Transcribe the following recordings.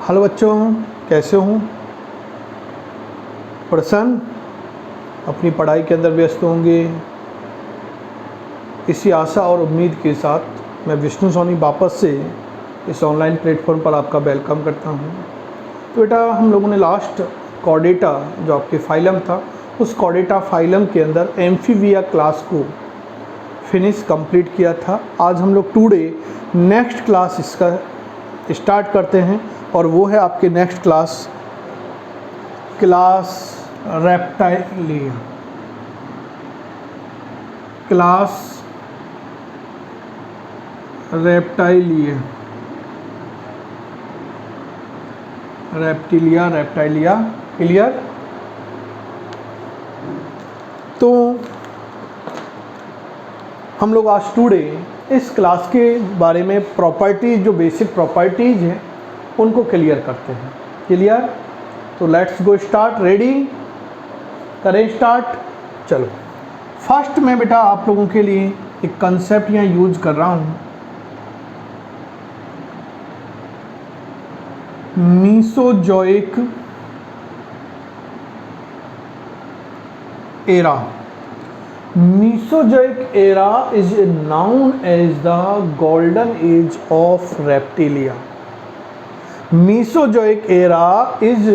Hello बच्चों, कैसे हो? प्रसन्न अपनी पढ़ाई के अंदर व्यस्त होंगे, इसी आशा और उम्मीद के साथ मैं विष्णु सोनी वापस से इस ऑनलाइन प्लेटफॉर्म पर आपका वेलकम करता हूं। तो बेटा, हम लोगों ने लास्ट कॉर्डेटा जो आपके फाइलम था, उस कॉर्डेटा फाइलम के अंदर एम्फीबिया क्लास को फिनिश कंप्लीट किया था। आज हम लोग टुडे नेक्स्ट क्लास इसका स्टार्ट करते हैं और वो है आपके next class reptilia. Class reptilia clear. तो हम लोग आज टुडे इस क्लास के बारे में प्रॉपर्टीज, जो बेसिक प्रॉपर्टीज हैं उनको क्लियर करते हैं। क्लियर? तो लेट्स गो स्टार्ट। रेडी? करें स्टार्ट। चलो, फर्स्ट में बेटा आप लोगों के लिए एक कंसेप्ट यहाँ यूज कर रहा हूँ, Mesozoic era. Mesozoic era is known as the golden age of reptilia. Mesozoic era is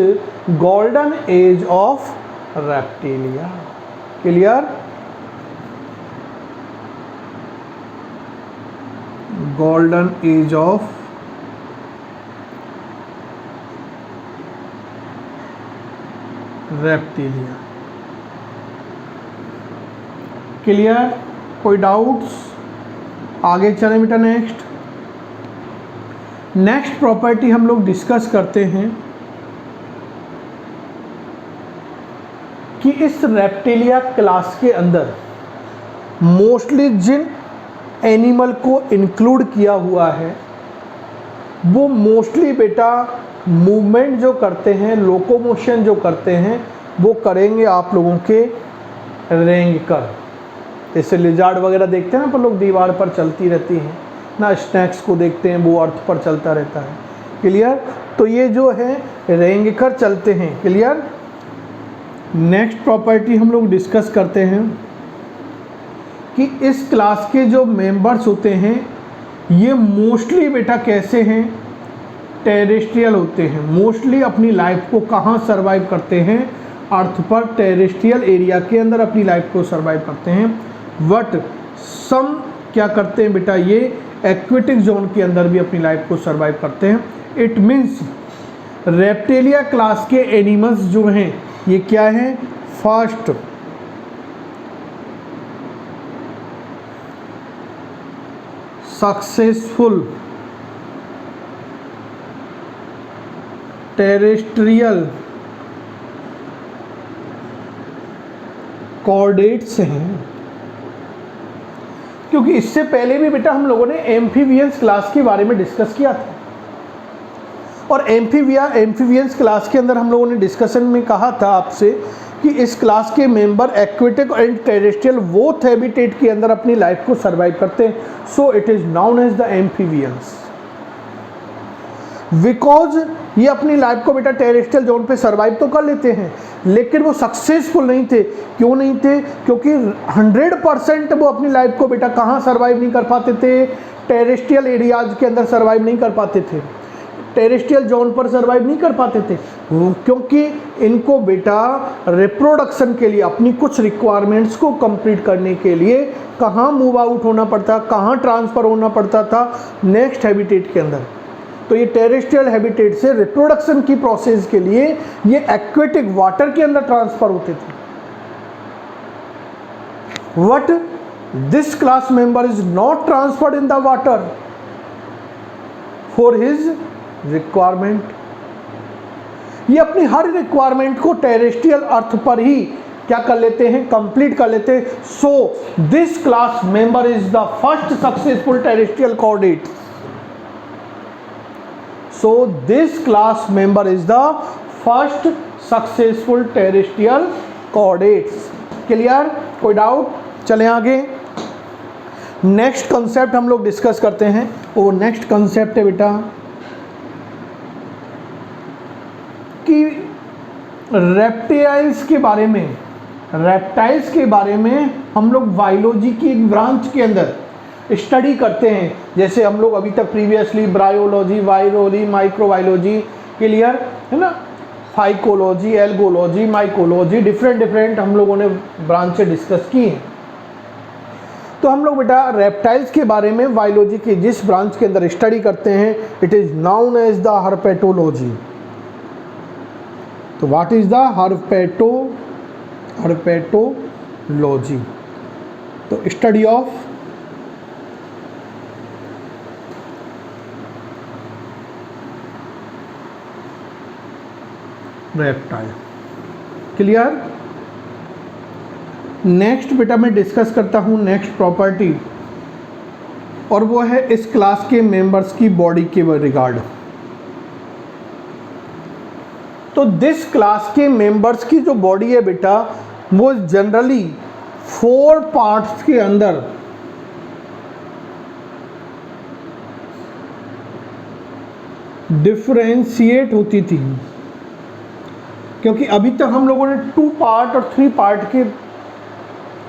golden age of reptilia. Clear? Golden age of reptilia. Clear? कोई डाउट्स? आगे चलें बेटा। नेक्स्ट प्रॉपर्टी हम लोग डिस्कस करते हैं कि इस रेप्टिलिया क्लास के अंदर मोस्टली जिन एनिमल को इंक्लूड किया हुआ है वो मोस्टली बेटा मूवमेंट जो करते हैं, लोकोमोशन जो करते हैं, वो करेंगे आप लोगों के रेंगकर। जैसे लिजार्ड वगैरह देखते हैं ना, पर लोग दीवार पर चलती रहती हैं ना, स्नैक्स को देखते हैं वो अर्थ पर चलता रहता है। क्लियर? तो ये जो है रेंगकर चलते हैं। क्लियर? नेक्स्ट प्रॉपर्टी हम लोग डिस्कस करते हैं कि इस क्लास के जो मेंबर्स होते हैं ये मोस्टली बेटा कैसे हैं? टेरेस्ट्रियल होते हैं। मोस्टली अपनी लाइफ को कहाँ सर्वाइव करते हैं? अर्थ पर, टेरेस्ट्रियल एरिया के अंदर अपनी लाइफ को सर्वाइव करते हैं। बट सम क्या करते हैं बेटा, ये एक्वेटिक जोन के अंदर भी अपनी लाइफ को सर्वाइव करते हैं। इट मीन्स रेप्टिलिया क्लास के एनिमल्स जो हैं ये क्या हैं? फर्स्ट सक्सेसफुल टेरेस्ट्रियल कॉर्डेट्स हैं। क्योंकि इससे पहले भी बेटा हम लोगों ने एम्फीबियंस क्लास के बारे में डिस्कस किया था और एम्फीबियंस क्लास के अंदर हम लोगों ने डिस्कशन में कहा था आपसे कि इस क्लास के member aquatic and terrestrial both habitat के अंदर अपनी लाइफ को सर्वाइव करते हैं। So it is known as the amphibians. Because ये अपनी लाइफ को बेटा टेरेस्ट्रियल जोन पे सर्वाइव तो कर लेते हैं, लेकिन वो सक्सेसफुल नहीं थे। क्यों नहीं थे? क्योंकि 100% वो अपनी लाइफ को बेटा कहाँ सर्वाइव नहीं कर पाते थे? टेरेस्ट्रियल एरियाज के अंदर सर्वाइव नहीं कर पाते थे, टेरेस्ट्रियल जोन पर सर्वाइव नहीं कर पाते थे, क्योंकि इनको बेटा रिप्रोडक्शन के लिए, अपनी कुछ रिक्वायरमेंट्स को कंप्लीट करने के लिए कहाँ मूव आउट होना पड़ता, कहाँ ट्रांसफ़र होना पड़ता था? नेक्स्ट हैबिटेट के अंदर। तो ये टेरेस्ट्रियल हैबिटेट से रिप्रोडक्शन की प्रोसेस के लिए ये एक्वेटिक वाटर के अंदर ट्रांसफर होते थे। But this class member is not transferred in the water for his requirement. ये अपनी हर रिक्वायरमेंट को टेरेस्ट्रियल अर्थ पर ही क्या कर लेते हैं? कंप्लीट कर लेते हैं। सो this class member is the first successful terrestrial chordate. So this class member is the first successful terrestrial chordates. Clear? कोई डाउट? चलें आगे। नेक्स्ट कंसेप्ट हम लोग डिस्कस करते हैं। वो नेक्स्ट कंसेप्ट है बेटा रेप्टाइल्स के बारे में हम लोग बायोलॉजी की एक ब्रांच के अंदर स्टडी करते हैं। जैसे हम लोग अभी तक previously bryology, virology, microbiology, clear है ना, फाइकोलॉजी, एल्गोलॉजी, माइकोलॉजी, डिफरेंट हम लोगों ने ब्रांचें डिस्कस की हैं। तो हम लोग बेटा रेप्टाइल्स के बारे में बायोलॉजी की जिस ब्रांच के अंदर स्टडी करते हैं, it is known as the herpetology. तो व्हाट इज द हर्पेटोलॉजी? तो study of reptile. Clear? Next बेटा मैं डिस्कस करता हूँ नेक्स्ट प्रॉपर्टी, और वो है इस क्लास के मेंबर्स की बॉडी के रिगार्ड। तो दिस क्लास के मेंबर्स की जो बॉडी है बेटा, वो जनरली 4 पार्ट्स के अंदर डिफरेंशिएट होती थी, क्योंकि अभी तक हम लोगों ने 2 पार्ट और 3 पार्ट के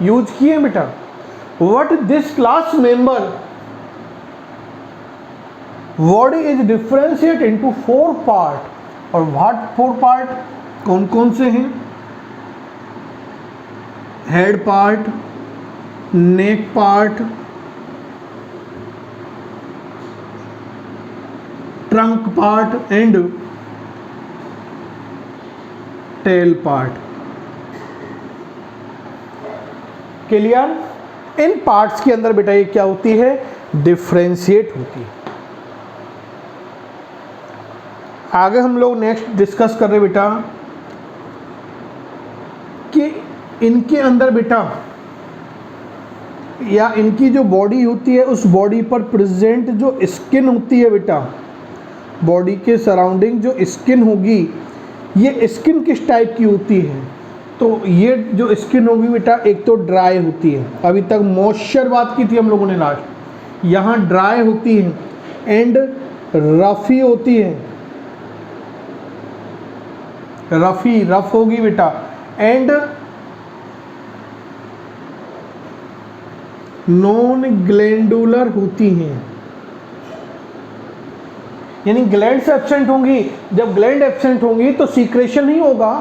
यूज किए बेटा। What this class member body is differentiate into 4 part. और व्हाट 4 पार्ट कौन कौन से हैं? Head part, neck part, trunk part and tail part. Clear? In parts के अंदर बेटा ये क्या होती है? डिफरेंशिएट होती है। आगे हम लोग नेक्स्ट डिस्कस कर रहे बेटा कि इनके अंदर बेटा या इनकी जो बॉडी होती है, उस बॉडी पर प्रेजेंट जो स्किन होती है बेटा, बॉडी के सराउंडिंग जो स्किन होगी, ये स्किन किस टाइप की होती है? तो ये जो स्किन होगी बेटा, एक तो ड्राई होती है। अभी तक मॉइस्चर बात की थी हम लोगों ने लास्ट, यहाँ ड्राई होती है एंड रफी होती है, रफ होगी बेटा, एंड नॉन ग्लैंडुलर होती हैं, यानी ग्लैंड से एब्सेंट होंगी। जब ग्लैंड एब्सेंट होंगी तो सीक्रेशन नहीं होगा,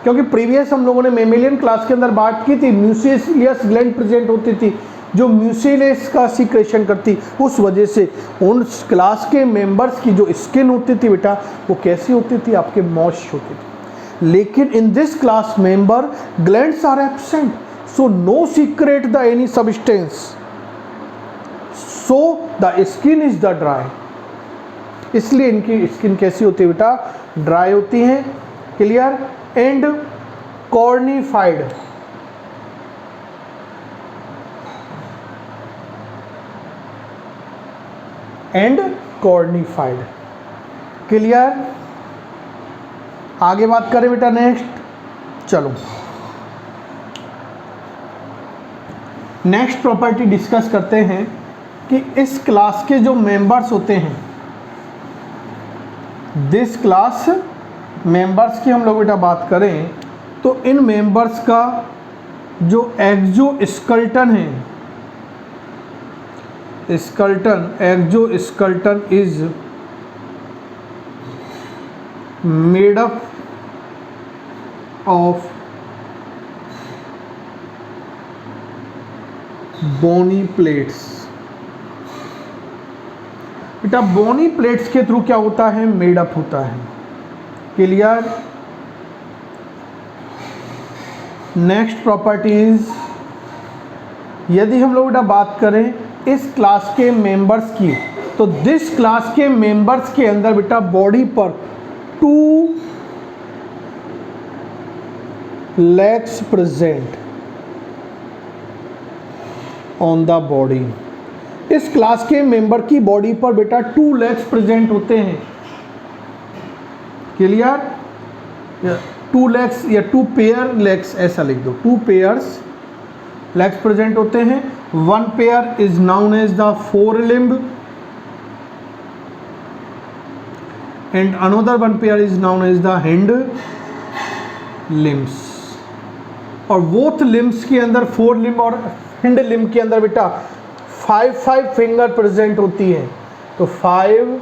क्योंकि प्रीवियस हम लोगों ने मेमेलियन क्लास के अंदर बात की थी, म्यूसिलियस ग्लैंड प्रेजेंट होती थी जो म्यूसिलेस का सीक्रेशन करती। उस वजह से उन क्लास के मेंबर्स की जो स्किन होती थी बेटा, वो कैसी होती थी? आपके मॉइस्ट होती थी। लेकिन in this class member glands are absent, so no secrete the any substance, so the skin is the dry. इसलिए इनकी स्किन कैसी होती है बेटा? ड्राई होती हैं। Clear? And cornified, and cornified. Clear? आगे बात करें बेटा नेक्स्ट। चलो नेक्स्ट प्रॉपर्टी डिस्कस करते हैं कि इस क्लास के जो मेंबर्स होते हैं, दिस क्लास मेंबर्स की हम लोग बेटा बात करें तो इन मेंबर्स का जो एक्सोस्केलेटन है, exoskeleton is made up of bony plates. बेटा बोनी प्लेट्स के थ्रू क्या होता है? मेड अप होता है। क्लियर? नेक्स्ट प्रॉपर्टीज, यदि हम लोग बेटा बात करें इस क्लास के मेंबर्स की, तो दिस क्लास के मेंबर्स के अंदर बेटा बॉडी पर 2 legs present on the body। इस क्लास के मेंबर की बॉडी पर बेटा 2 legs प्रेजेंट होते हैं। क्लियर? 2 legs या 2 pair legs ऐसा लिख दो, 2 pairs legs प्रेजेंट होते हैं। 1 pair is known as the forelimb and another 1 pair is known as the hind limbs, और बोथ लिम्स के अंदर, फोर लिम्ब और हिंड लिम्ब के अंदर बेटा 5 फिंगर प्रेजेंट होती है। तो 5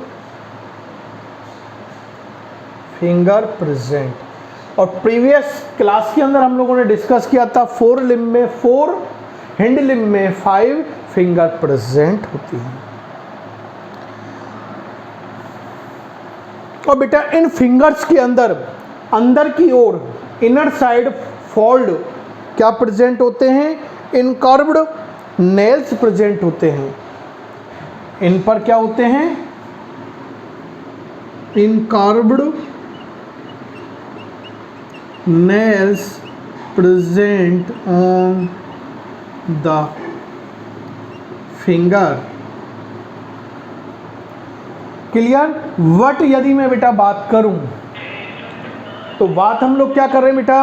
फिंगर प्रेजेंट। और प्रीवियस क्लास के अंदर हम लोगों ने डिस्कस किया था 4 लिम्ब में 4, हिंड लिम्ब में 5 फिंगर प्रेजेंट होती है। और बेटा इन फिंगर्स के अंदर की ओर इनर साइड फोल्ड क्या प्रेजेंट होते हैं? इनकर्व्ड नेल्स प्रेजेंट होते हैं। इन पर क्या होते हैं? इनकर्व्ड nails present on the finger। Clear? What यदि मैं बेटा बात करूं तो बात हम लोग क्या कर रहे हैं बेटा?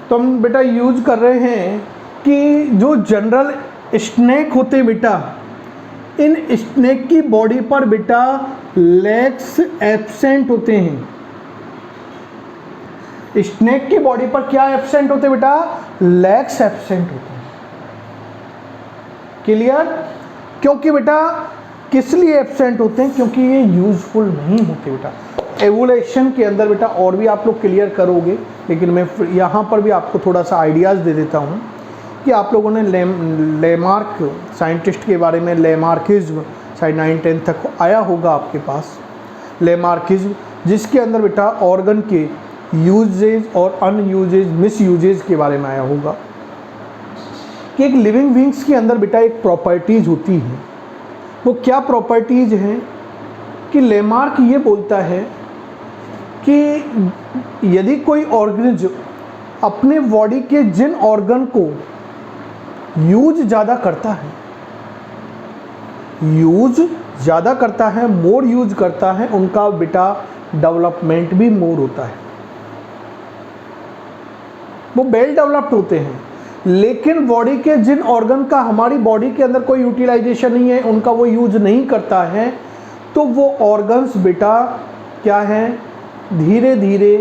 तो हम बेटा यूज कर रहे हैं कि जो जनरल स्नेक होते बेटा, इन स्नेक की बॉडी पर बेटा लेग्स एब्सेंट होते हैं। स्नेक की बॉडी पर क्या एब्सेंट होते हैं बेटा? लेग्स एब्सेंट होते हैं। क्लियर? क्योंकि बेटा किस लिए एब्सेंट होते हैं? क्योंकि ये यूजफुल नहीं होते बेटा। एवोल्यूशन के अंदर बेटा और भी आप लोग क्लियर करोगे, लेकिन मैं यहाँ पर भी आपको थोड़ा सा आइडियाज़ दे देता हूँ कि आप लोगों ने लेमार्क साइंटिस्ट के बारे में, लेमार्किज्म शायद 9-10 तक आया होगा आपके पास। लेमार्किज्म जिसके अंदर बेटा ऑर्गन के यूजेज और अनयूजेज, मिस यूजेज के बारे में आया होगा कि एक लिविंग बींग्स के अंदर बेटा एक प्रॉपर्टीज़ होती हैं। वो क्या प्रॉपर्टीज़ हैं कि लेमार्क ये बोलता है कि यदि कोई ऑर्गेनिज्म अपने बॉडी के जिन ऑर्गन को यूज ज़्यादा करता है, मोर यूज करता है, उनका बेटा डेवलपमेंट भी मोर होता है, वो वेल डेवलप्ड होते हैं। लेकिन बॉडी के जिन ऑर्गन का हमारी बॉडी के अंदर कोई यूटिलाइजेशन नहीं है, उनका वो यूज नहीं करता है, तो वो ऑर्गन्स बेटा क्या हैं? धीरे धीरे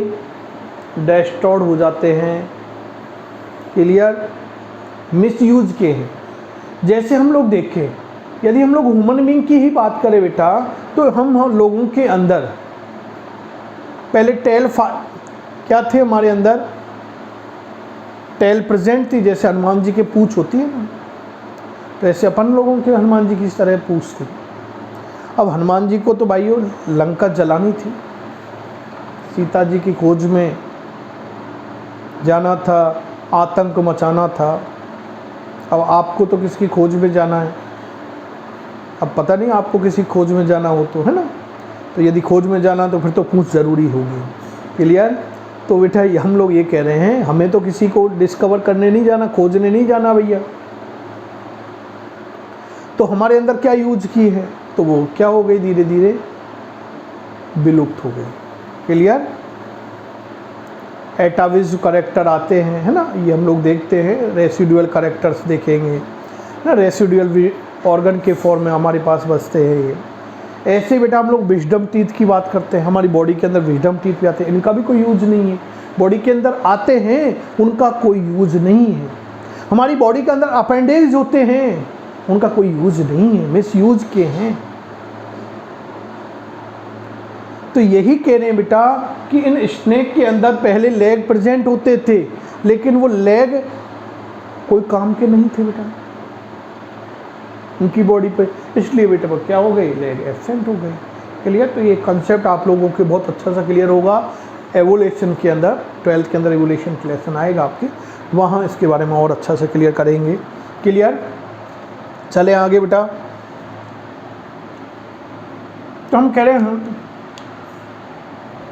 डिस्ट्रॉयड हो जाते हैं। क्लियर? मिसयूज के हैं। जैसे हम लोग देखें, यदि हम लोग ह्यूमन बीइंग की ही बात करें बेटा, तो हम लोगों के अंदर पहले क्या थे? हमारे अंदर टेल प्रेजेंट थी, जैसे हनुमान जी के पूंछ होती है ना, तो ऐसे अपन लोगों के हनुमान जी की इस तरह पूंछ थी। अब हनुमान जी को तो भाइयों लंका जलानी थी, सीता जी की खोज में जाना था, आतंक मचाना था। अब आपको तो किसकी खोज में जाना है? अब पता नहीं आपको किसी खोज में जाना हो तो, है ना? तो यदि खोज में जाना तो फिर तो पूंछ ज़रूरी होगी। क्लियर? तो बेटा हम लोग ये कह रहे हैं, हमें तो किसी को डिस्कवर करने नहीं जाना, खोजने नहीं जाना भैया। तो हमारे अंदर क्या यूज की है, तो वो क्या हो गई? धीरे धीरे विलुप्त हो गई। क्लियर? एटाविज करेक्टर आते हैं, है ना, ये हम लोग देखते हैं, रेसिडुअल करेक्टर्स देखेंगे ना, रेसिडुअल ऑर्गन के फॉर्म में हमारे पास बसते हैं ये। ऐसे बेटा हम लोग विजडम टीथ की बात करते हैं, हमारी बॉडी के अंदर विजडम टीथ भी आते हैं, इनका भी कोई यूज नहीं है। बॉडी के अंदर आते हैं, उनका कोई यूज नहीं है। हमारी बॉडी के अंदर अपेंडेज होते हैं, उनका कोई यूज नहीं है, मिस यूज के हैं। तो यही कह रहे हैं बेटा कि इन स्नेक के अंदर पहले लेग प्रेजेंट होते थे, लेकिन वो लेग कोई काम के नहीं थे बेटा उनकी बॉडी पे, इसलिए बेटा वो क्या हो गई? लेग एब्सेंट हो गई। क्लियर? तो ये कंसेप्ट आप लोगों के बहुत अच्छा सा क्लियर होगा। एवोल्यूशन के अंदर 12th के अंदर एवोल्यूशन का लेसन आएगा आपके, वहाँ इसके बारे में और अच्छा से क्लियर करेंगे। क्लियर? चले आगे बेटा। तो हम कह रहे हैं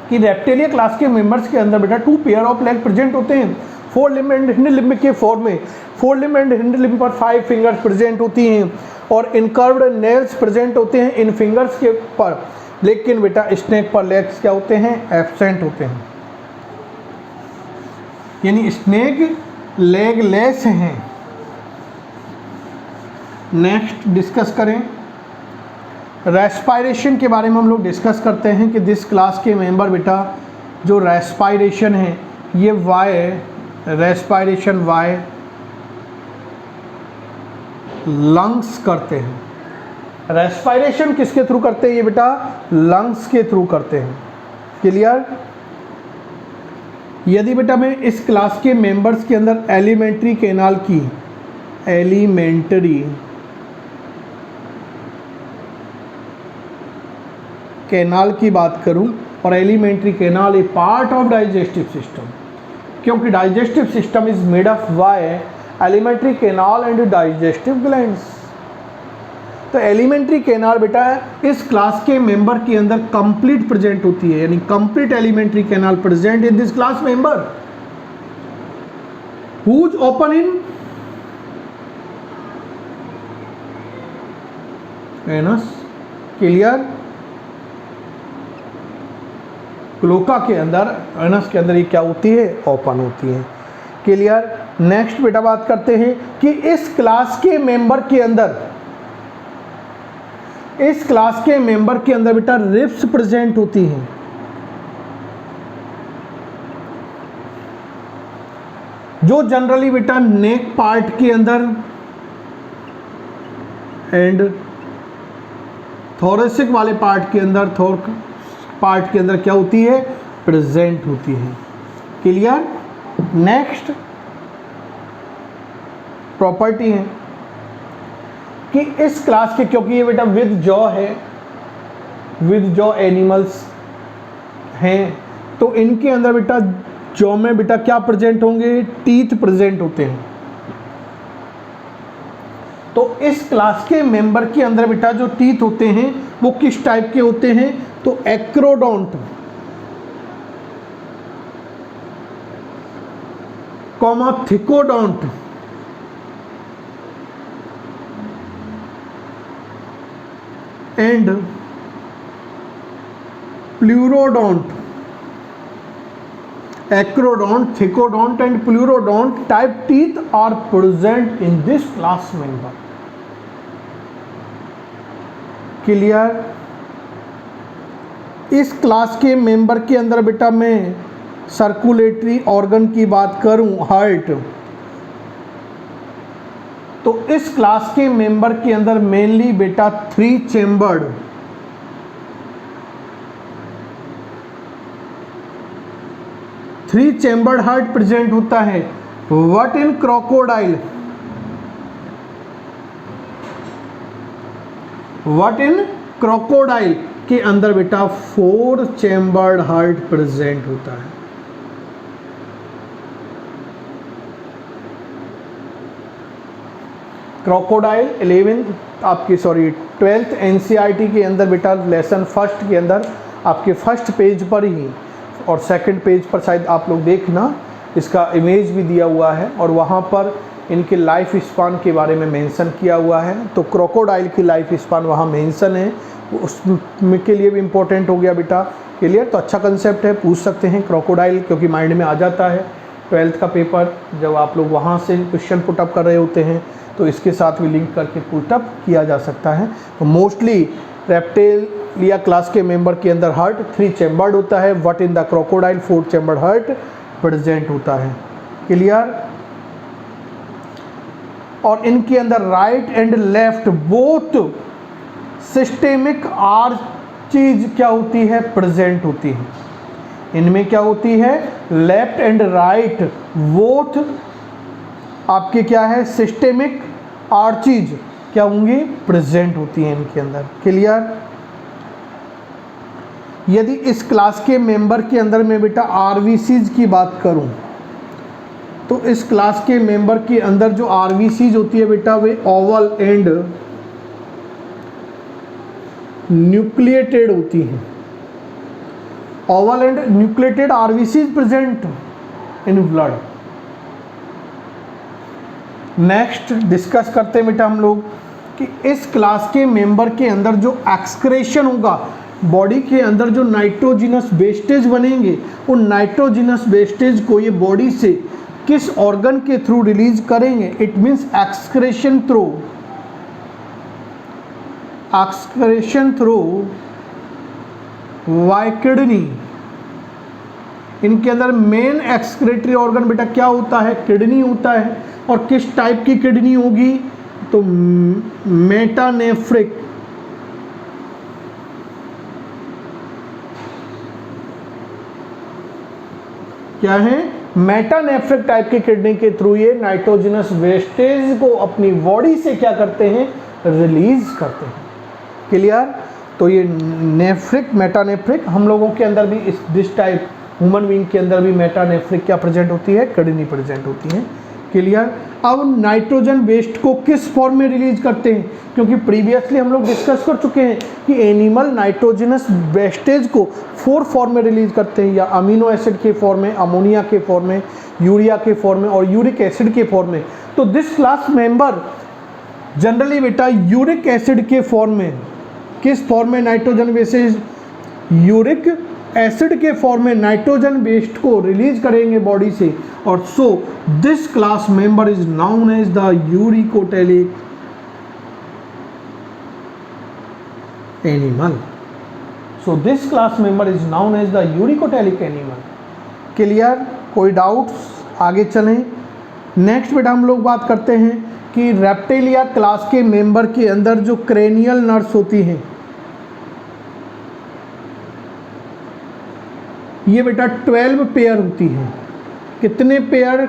कि रेप्टिलिया क्लास के मेंबर्स के अंदर बेटा 2 पेयर ऑफ लेग प्रेजेंट होते हैं, 4 लिम्ब एंड हिंड लिम्ब के फॉर्म में। 4 लिम्ब एंड हिंड लिम्ब पर 5 फिंगर्स प्रेजेंट होती हैं और इनकर्व्ड नेल्स प्रेजेंट होते हैं इन फिंगर्स के पर। लेकिन बेटा स्नेक पर लेग्स क्या होते हैं? एब्सेंट होते हैं, यानी स्नेक लेग लेस हैं। नेक्स्ट डिस्कस करें, रेस्पायरेशन के बारे में हम लोग डिस्कस करते हैं कि दिस क्लास के मेंबर बेटा जो रेस्पायरेशन है ये वाई रेस्पायरेशन वाई लंग्स करते हैं। रेस्पायरेशन किसके थ्रू करते हैं? ये बेटा लंग्स के थ्रू करते हैं। क्लियर? यदि बेटा मैं इस क्लास के मेंबर्स के अंदर एलिमेंट्री कैनाल की बात करूं, और alimentary canal a part of digestive system, क्योंकि digestive system is made of why alimentary canal and digestive glands. तो एलिमेंट्री कैनाल बेटा इस क्लास के मेंबर के अंदर कंप्लीट प्रेजेंट होती है, यानी complete alimentary canal present in this class member whose open in anus. Clear? Cloaca के अंदर, एनस के अंदर ये क्या होती है? ओपन होती है। क्लियर? नेक्स्ट बेटा बात करते हैं कि इस क्लास के मेंबर के अंदर बेटा रिब्स प्रेजेंट होती हैं। जो जनरली बेटा नेक पार्ट के अंदर एंड थोरेसिक वाले पार्ट के अंदर क्या होती है? प्रेजेंट होती है। क्लियर? नेक्स्ट प्रॉपर्टी है कि इस क्लास के, क्योंकि ये बेटा विद जॉ है, विद जॉ एनिमल्स हैं, तो इनके अंदर बेटा जॉ में बेटा क्या प्रेजेंट होंगे? टीथ प्रेजेंट होते हैं। तो इस क्लास के मेंबर के अंदर बेटा जो टीथ होते हैं वो किस टाइप के होते हैं? तो acrodont, comma thecodont, and pleurodont. Acrodont, Thecodont and Pleurodont type teeth are present in this class member. Clear? इस क्लास के मेंबर के अंदर बेटा मैं सर्कुलेटरी ऑर्गन की बात करूं, हार्ट, तो इस क्लास के मेंबर के अंदर मेनली बेटा 3 चैम्बर्ड हार्ट प्रेजेंट होता है। What in crocodile? के अंदर बेटा 4 चैम्बर्ड हार्ट प्रेजेंट होता है। क्रोकोडाइल 12th एनसीईआरटी के अंदर बेटा लेसन फर्स्ट के अंदर आपके फर्स्ट पेज पर ही और सेकंड पेज पर शायद आप लोग देखना, इसका इमेज भी दिया हुआ है और वहाँ पर इनके लाइफ स्पान के बारे में मेंशन किया हुआ है। तो क्रोकोडाइल की लाइफ स्पान वहाँ मेंशन है, उसमें के लिए भी इम्पोर्टेंट हो गया बेटा। क्लियर? तो अच्छा कंसेप्ट है, पूछ सकते हैं क्रोकोडाइल, क्योंकि माइंड में आ जाता है 12th का पेपर जब आप लोग वहाँ से क्वेश्चन पुटअप कर रहे होते हैं, तो इसके साथ भी लिंक करके पुटअप किया जा सकता है। तो मोस्टली रेप्टिलिया क्लास के मेंबर के अंदर हार्ट 3 चैम्बर्ड होता है। What in the crocodile 4 chambered heart present होता है। क्लियर? और इनके अंदर right and left both systemic arches क्या होती है? प्रेजेंट होती है। इनमें क्या होती है? लेफ्ट एंड राइट बोथ आपके क्या है? सिस्टेमिक आर्चीज क्या होंगी? प्रेजेंट होती हैं इनके अंदर। क्लियर? यदि इस क्लास के मेंबर के अंदर में बेटा आरवीसीज की बात करूं, तो इस क्लास के मेंबर के अंदर जो आरवीसीज होती है बेटा वे ओवल एंड न्यूक्लिएटेड होती हैं। Oval and nucleated RBCs present in blood. Next discuss करते हैं बेटा हम लोग कि इस क्लास के मेंबर के अंदर जो एक्सक्रेशन होगा, बॉडी के अंदर जो नाइट्रोजिनस वेस्टेज बनेंगे, उन नाइट्रोजिनस वेस्टेज को ये बॉडी से किस ऑर्गन के थ्रू रिलीज करेंगे? It means excretion through excretion through why kidney, इनके अंदर मेन एक्सक्रेटरी ऑर्गन बेटा क्या होता है? किडनी होता है। और किस टाइप की किडनी होगी? तो मेटानेफ्रिक, क्या है? मेटानेफ्रिक टाइप की किडनी के थ्रू ये नाइट्रोजनस वेस्टेज को अपनी बॉडी से क्या करते हैं? रिलीज करते हैं। क्लियर? तो ये नेफ्रिक, मेटानेफ्रिक, हम लोगों के अंदर भी इस दिस टाइप ह्यूमन बीइंग के अंदर भी मेटानेफ्रिक क्या प्रेजेंट होती है? किडनी प्रेजेंट होती है। क्लियर? अब नाइट्रोजन वेस्ट को किस फॉर्म में रिलीज करते हैं? क्योंकि प्रीवियसली हम लोग डिस्कस कर चुके हैं कि एनिमल नाइट्रोजनस वेस्टेज को 4 फॉर्म में रिलीज करते हैं, या अमीनो एसिड के फॉर्म में, अमोनिया के फॉर्म में, यूरिया के फॉर्म में और यूरिक एसिड के फॉर्म में। तो दिस क्लास मेंबर जनरली बेटा यूरिक एसिड के फॉर्म में, किस फॉर्म में नाइट्रोजन वेस्टेज? यूरिक एसिड के फॉर्म में नाइट्रोजन वेस्ट को रिलीज करेंगे बॉडी से, और so this class member is known as the uricotelic animal. So this class member is known as the uricotelic animal. Clear? कोई doubts? आगे चलें। Next बेटा हम लोग बात करते हैं कि रेप्टिलिया क्लास के मेंबर के अंदर जो क्रेनियल नर्व्स होती हैं, ये बेटा 12 पेयर होती हैं। कितने पेयर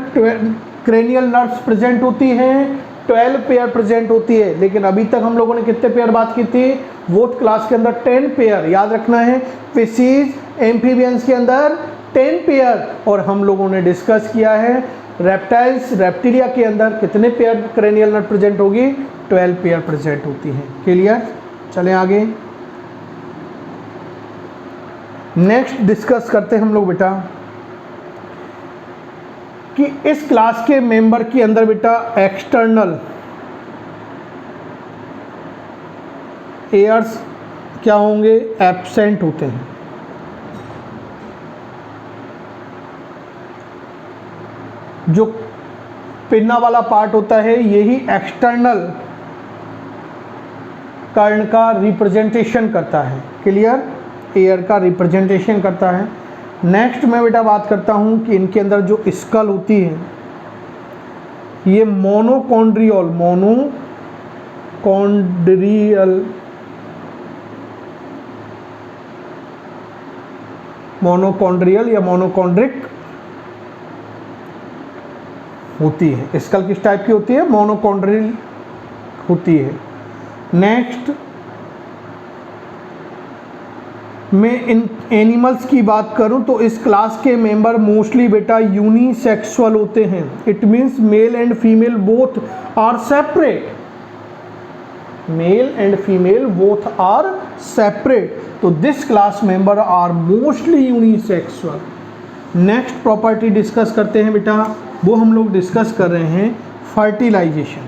क्रेनियल नर्व्स प्रेजेंट होती हैं? 12 पेयर प्रेजेंट होती है। लेकिन अभी तक हम लोगों ने कितने पेयर बात की थी? वोट क्लास के अंदर 10 पेयर, याद रखना है। फिशीज, एम्फीबियंस के अंदर 10 पेयर, और हम लोगों ने डिस्कस किया है रेप्टाइल्स, रेप्टिलिया के अंदर कितने पेयर क्रेनियल नर्व प्रेजेंट होगी? 12 पेयर प्रेजेंट होती हैं। क्लियर? चलें आगे। नेक्स्ट डिस्कस करते हैं हम लोग बेटा कि इस क्लास के मेंबर के अंदर बेटा एक्सटर्नल एयर्स क्या होंगे? एब्सेंट होते हैं। जो पिन्ना वाला पार्ट होता है यही एक्सटर्नल कर्ण का रिप्रेजेंटेशन करता है। क्लियर? एयर का रिप्रेजेंटेशन करता है। नेक्स्ट मैं बेटा बात करता हूँ कि इनके अंदर जो स्कल होती है ये मोनोकॉन्ड्रियल या मोनोकॉन्ड्रिक होती है। स्कल किस टाइप की होती है? मोनोकॉन्ड्रियल होती है। नेक्स्ट मैं इन एनिमल्स की बात करूं तो इस क्लास के मेंबर मोस्टली बेटा यूनिसेक्सुअल होते हैं। It means male and female both are separate. Male and female both are separate. तो this class member are mostly unisexual. Next property discuss करते हैं बेटा, वो हम लोग डिस्कस कर रहे हैं फर्टिलाइजेशन।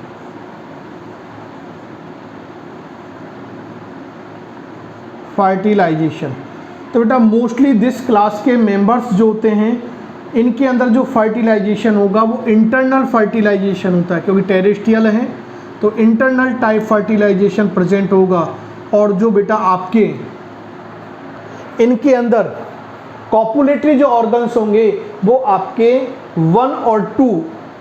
फर्टिलाइजेशन तो बेटा मोस्टली दिस क्लास के मेंबर्स जो होते हैं इनके अंदर जो फर्टिलाइजेशन होगा वो इंटरनल फर्टिलाइजेशन होता है, क्योंकि टेरेस्ट्रियल है तो इंटरनल टाइप फर्टिलाइजेशन प्रेजेंट होगा। और जो बेटा आपके इनके अंदर कॉपुलेटरी जो ऑर्गन्स होंगे वो आपके 1 और 2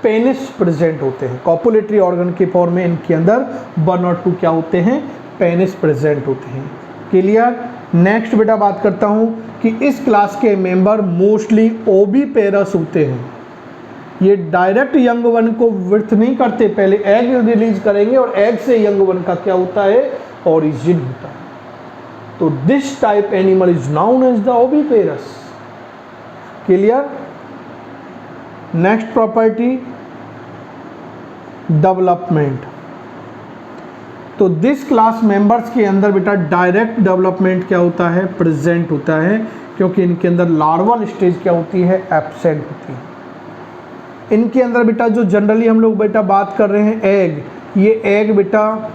पेनिस प्रेजेंट होते हैं। कॉपुलेटरी ऑर्गन के फॉर्म में इनके अंदर 1 और 2 क्या होते हैं? पेनिस प्रेजेंट होते हैं। क्लियर? नेक्स्ट बेटा बात करता हूं कि इस क्लास के मेंबर मोस्टली ओविपेरस होते हैं। ये डायरेक्ट यंग वन को वृथ नहीं करते, पहले एग रिलीज करेंगे और एग से यंग वन का क्या होता है? ओरिजिन होता है। तो this type animal is known as the oviparous. Clear? Next property development. तो दिस क्लास मेंबर्स के अंदर बेटा डायरेक्ट डेवलपमेंट क्या होता है? प्रेजेंट होता है, क्योंकि इनके अंदर लार्वल स्टेज क्या होती है? एब्सेंट होती है। इनके अंदर बेटा जो जनरली हम लोग बेटा बात कर रहे हैं एग, ये एग बेटा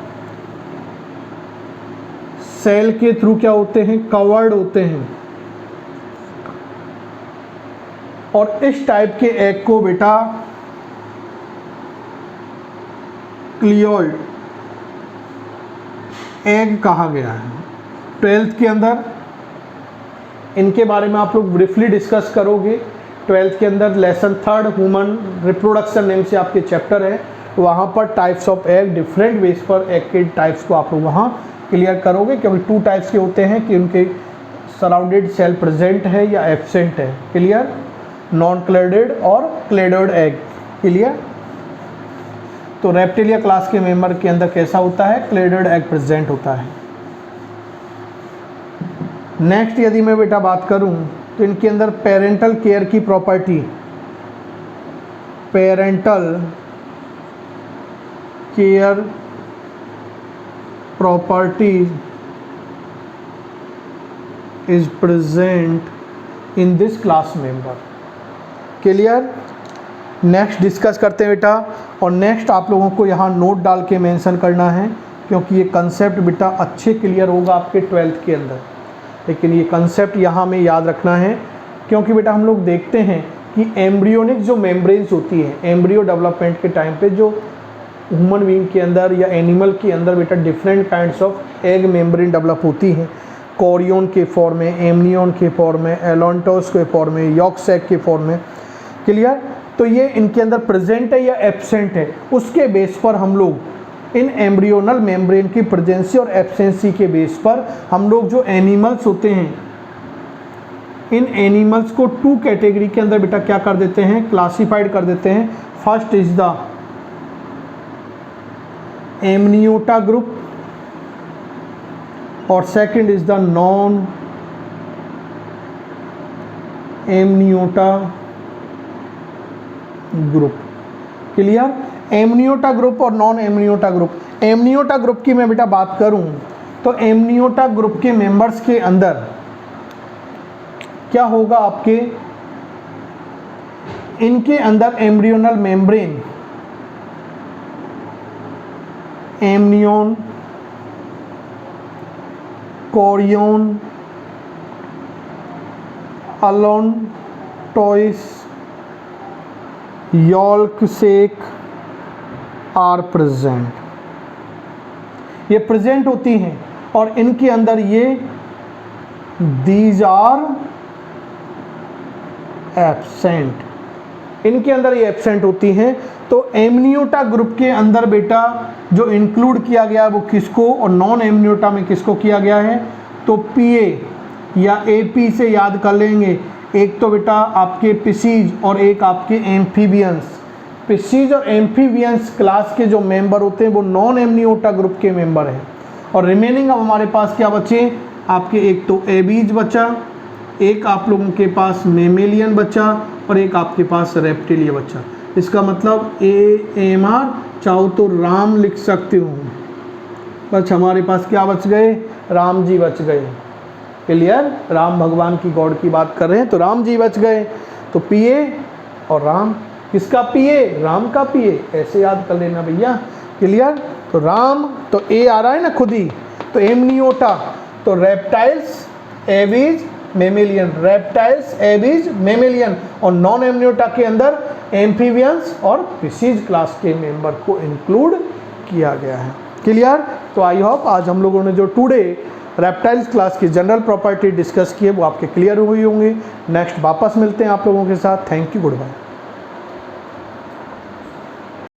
सेल के थ्रू क्या होते हैं? कवर्ड होते हैं। और इस टाइप के एग को बेटा क्लियोइड एग कहा गया है। 12th के अंदर इनके बारे में आप लोग ब्रीफली डिस्कस करोगे। 12th के अंदर लेसन 3 ह्यूमन रिप्रोडक्शन नेम से आपके चैप्टर है, वहाँ पर types of egg, different ways पर एग के टाइप्स को आप लोग वहाँ क्लियर करोगे, क्योंकि 2 टाइप्स के होते हैं कि उनके सराउंडेड सेल प्रेजेंट है या एब्सेंट है। क्लियर? नॉन क्लेडेड और क्लेडेड एग। क्लियर? तो रेप्टिलिया क्लास के मेंबर के अंदर कैसा होता है? क्लेडेड एग प्रेजेंट होता है। नेक्स्ट यदि मैं बेटा बात करूं तो इनके अंदर पेरेंटल केयर की property, parental care property is present in this class member. Clear? Next discuss करते हैं बेटा, और नेक्स्ट आप लोगों को यहाँ नोट डाल के मेंशन करना है, क्योंकि ये कंसेप्ट बेटा अच्छे क्लियर होगा आपके 12th के अंदर। लेकिन ये कंसेप्ट यहाँ में याद रखना है, क्योंकि बेटा हम लोग देखते हैं कि एम्ब्रियोनिक जो मेम्ब्रेन्स होती है, एम्ब्रियो डेवलपमेंट के टाइम पे जो ह्यूमन बीइंग के अंदर या एनिमल के अंदर बेटा different kinds of egg membrane develop होती हैं, कोरियन के फॉर्म में, एमनियन के फॉर्म में, एलोन्टोस के फॉर्म में, यॉक सैक के फॉर्म में। क्लियर? तो ये इनके अंदर प्रेजेंट है या एब्सेंट है, उसके बेस पर हम लोग इन एम्ब्रियोनल मेम्ब्रेन की प्रेजेंसी और एब्सेंसी के बेस पर हम लोग जो एनिमल्स होते हैं, इन एनिमल्स को 2 कैटेगरी के अंदर बेटा क्या कर देते हैं? क्लासिफाइड कर देते हैं। First is the amniota group और second is the non amniota group. Clear? Amniota group और non amniota group. Amniota group की मैं बेटा बात करूं तो एमनियोटा ग्रुप के मेंबर्स के अंदर क्या होगा आपके? इनके अंदर embryonal membrane, amnion, chorion, allantois, yolk sac are present. ये प्रेजेंट होती हैं और इनके अंदर ये दीज आर एब्सेंट। इनके अंदर ये एब्सेंट होती हैं। तो एमनियोटा ग्रुप के अंदर बेटा जो इंक्लूड किया गया है वो किसको, और नॉन एमनियोटा में किसको किया गया है? तो पीए या एपी से याद कर लेंगे। एक तो बेटा आपके पिसीज और एक आपके एम्फीबियंस। पिसीज और एम्फीबियंस क्लास के जो मेंबर होते हैं वो नॉन एमनियोटा ग्रुप के मेंबर हैं। और रिमेनिंग अब हमारे पास क्या बचे? आपके एक तो एबीज बचा, एक आप लोगों के पास मेमेलियन बचा और एक आपके पास रेप्टिलिया बचा। इसका मतलब AMR चाहो तो राम लिख सकते हो। बस हमारे पास क्या बच गए? राम जी बच गए। क्लियर? राम भगवान की गॉड की बात कर रहे हैं तो राम जी बच गए। तो पीए और राम, किसका पीए? राम का पीए, ऐसे याद कर लेना भैया। क्लियर? तो राम तो ए आ रहा है ना खुद ही, तो एमनियोटा तो reptiles, aves, mammalian, reptiles, aves, mammalian, और नॉन एमनियोटा के अंदर एम्फीबियंस और फिशीज क्लास के मेंबर को इंक्लूड किया गया है। क्लियर? तो आई होप आज हम लोगों ने जो टुडे रेप्टाइल्स क्लास की जनरल प्रॉपर्टी डिस्कस की है वो आपके क्लियर हुई होंगी। नेक्स्ट वापस मिलते हैं आप लोगों के साथ। Thank you, good bye.